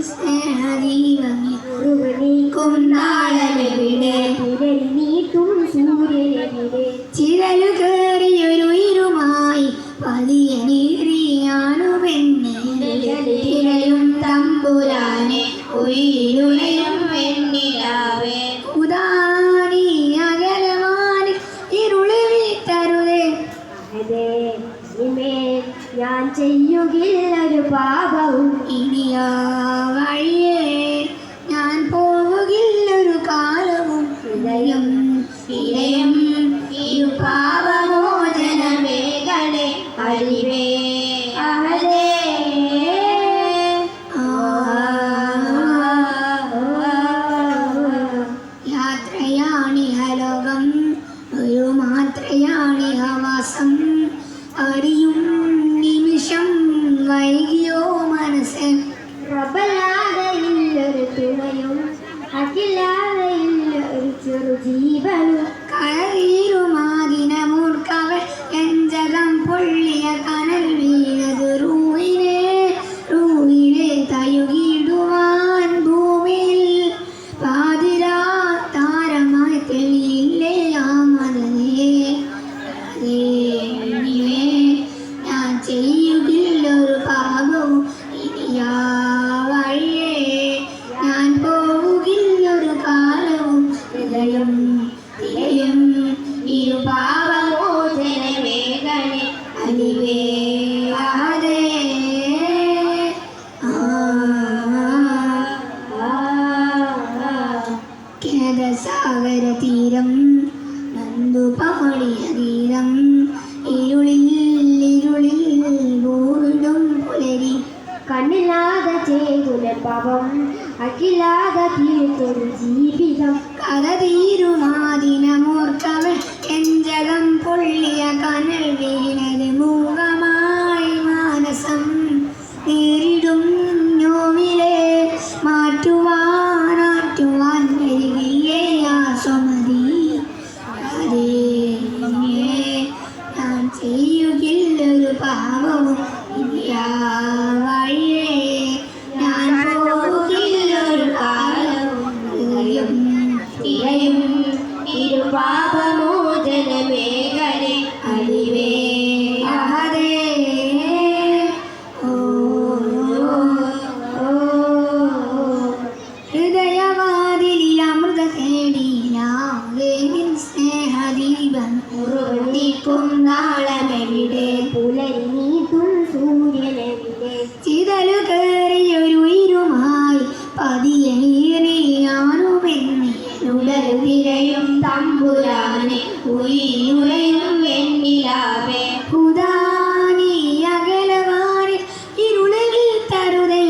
സ്നേഹദീപമേ ഉരുവനീക്കും നാളമെവിടെ നീട്ടും സൂര്യനെവിടെ ചിരലു കയറിയൊരു ഇരുമായി പതിയനീറിയാനുവെന്നെ തിരയും തമ്പുരാനെ ഉയിരുളയും വെണ്ണിലാവേ ഉദാനി അകലമാനി ഇരുളി വീട്ടരുതേ ഞാൻ ചെയ്യുകില്ലൊരു പാപവും ഇനിയാ വഴിയേ ഞാൻ പോവുകില്ലൊരു കാലവും ഹൃദയം ഇരയും ഇരു പാപമോചനമേകളെ അഴിവേ അവരേ യാത്രയാണിഹലോകം ഒരു മാത്രയാണിഹവാസം അറിയും നിമിഷം വൈകിയോ മനസ്സ് റബ്ബല്ലാതെയില്ലൊരു തുണയും അഖിലാതെയില്ലൊരു ചെറു ജീവനും കയറിയുമാതിനമൂർക്കവൾ എഞ്ചകം പൊള്ളിയ കനൽ വീണത് റൂഹിനെ തയുകിടുവാൻ ഭൂമിയിൽ പാതിരാ താരമായി തെളിയില്ലേ ആ മതനേ ഞാൻ ചെയ്യുകില്ലൊരു പാപവും ഇനിയാ വഴിയേ ഞാൻ പോവുകില്ലൊരു കാലവും ഹൃദയം തിരയും ഇരു പാപമോചനമേകളെ അലിവേ ആദേ ഖേദസാഗര തീരം നന്ദുപമണിയ തീരം ഇരുളിൽ ഭൂവിടും പുലരി കണ്ണില്ലാതെ ചെയ്തുല പാപം അഖിലാതെ തീർത്തൊരു ജീവിതം കഥ തീരുമാതിനമോർക്കവൾ എഞ്ചകം പൊള്ളിയ കനൽ വീണത് മൂകമായി മാനസം നേരിടും നോവിലെ മാറ്റുവാൻ വരികയേ ആ സ്വമതി അതേ ഞാൻ ചെയ്യുകില്ലൊരു പാപവും ഇനിയാ വഴിയേ ഞാൻ പോകില്ലൊരു കാലവും ഹൃദയം തിരയും ഇരു പാപമോചനമേകളെ അഴിവേ അഹദേ ഹൃദയവാതിലിൽ അമൃത തേടിയിലാകെ സ്നേഹദീപം ഉറുവനീക്കും നാളമെവിടെ പുലരി നീട്ടും സൂര്യനെവിടെ ചിതലു കയറിയൊരു ഇരുമായി പതിയനീറിയാനുവെന്നിലുടൽ തിരയും തമ്പുരാനെ ഉയിരുളയും വെണ്ണിലാവേ ഹുദാനി അകലവാനി ഇരുളിൽ തരുതേ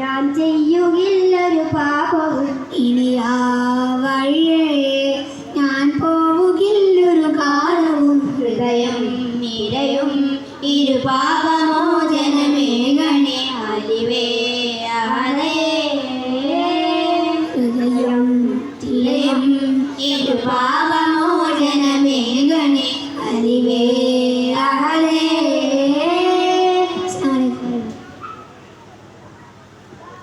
ഞാൻ ചെയ്യുകില്ലൊരു പാപവും ഇനിയാ വഴിയേ ഞാൻ പോവുകില്ലൊരു കാലവും ഹൃദയം നിരയും ഇരു പാപമോചനമേകളെ അലിവേ ആദേ ഹൃദയം തിരയും ഇരു പാപ